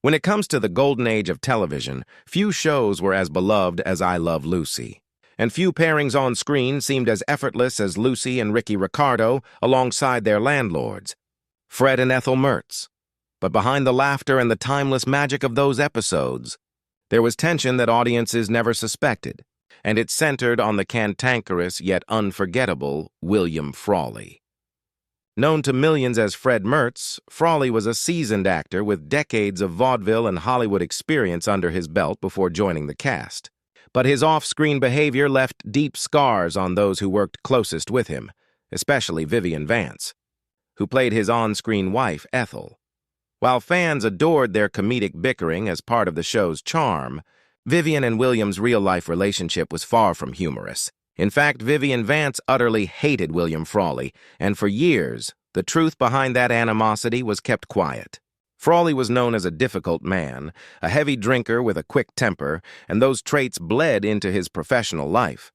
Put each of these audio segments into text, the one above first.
When it comes to the golden age of television, few shows were as beloved as I Love Lucy. And few pairings on screen seemed as effortless as Lucy and Ricky Ricardo alongside their landlords, Fred and Ethel Mertz. But behind the laughter and the timeless magic of those episodes, there was tension that audiences never suspected, and it centered on the cantankerous yet unforgettable William Frawley. Known to millions as Fred Mertz, Frawley was a seasoned actor with decades of vaudeville and Hollywood experience under his belt before joining the cast. But his off-screen behavior left deep scars on those who worked closest with him, especially Vivian Vance, who played his on-screen wife, Ethel. While fans adored their comedic bickering as part of the show's charm, Vivian and William's real-life relationship was far from humorous. In fact, Vivian Vance utterly hated William Frawley, and for years, the truth behind that animosity was kept quiet. Frawley was known as a difficult man, a heavy drinker with a quick temper, and those traits bled into his professional life.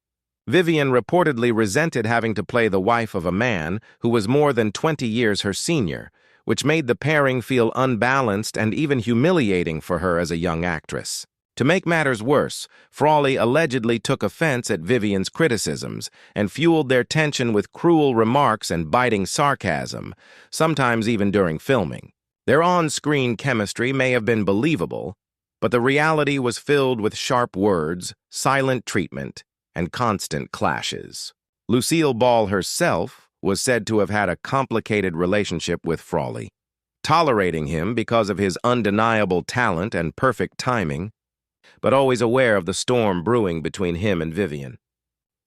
Vivian reportedly resented having to play the wife of a man who was more than 20 years her senior, which made the pairing feel unbalanced and even humiliating for her as a young actress. To make matters worse, Frawley allegedly took offense at Vivian's criticisms and fueled their tension with cruel remarks and biting sarcasm, sometimes even during filming. Their on-screen chemistry may have been believable, but the reality was filled with sharp words, silent treatment, and constant clashes. Lucille Ball herself was said to have had a complicated relationship with Frawley, tolerating him because of his undeniable talent and perfect timing, but always aware of the storm brewing between him and Vivian.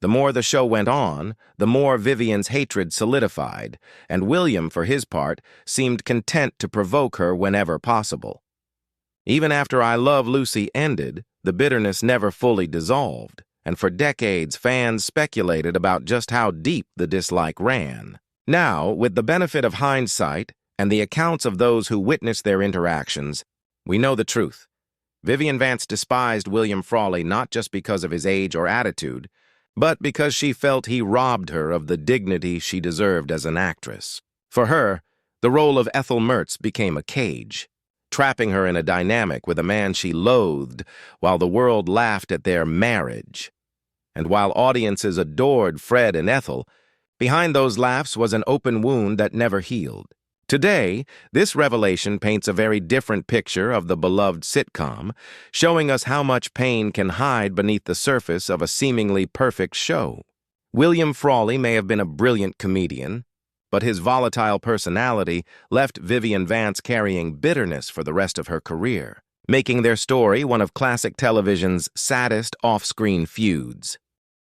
The more the show went on, the more Vivian's hatred solidified, and William, for his part, seemed content to provoke her whenever possible. Even after I Love Lucy ended, the bitterness never fully dissolved, and for decades fans speculated about just how deep the dislike ran. Now, with the benefit of hindsight and the accounts of those who witnessed their interactions, we know the truth. Vivian Vance despised William Frawley not just because of his age or attitude, but because she felt he robbed her of the dignity she deserved as an actress. For her, the role of Ethel Mertz became a cage, trapping her in a dynamic with a man she loathed while the world laughed at their marriage. And while audiences adored Fred and Ethel, behind those laughs was an open wound that never healed. Today, this revelation paints a very different picture of the beloved sitcom, showing us how much pain can hide beneath the surface of a seemingly perfect show. William Frawley may have been a brilliant comedian, but his volatile personality left Vivian Vance carrying bitterness for the rest of her career, making their story one of classic television's saddest off-screen feuds.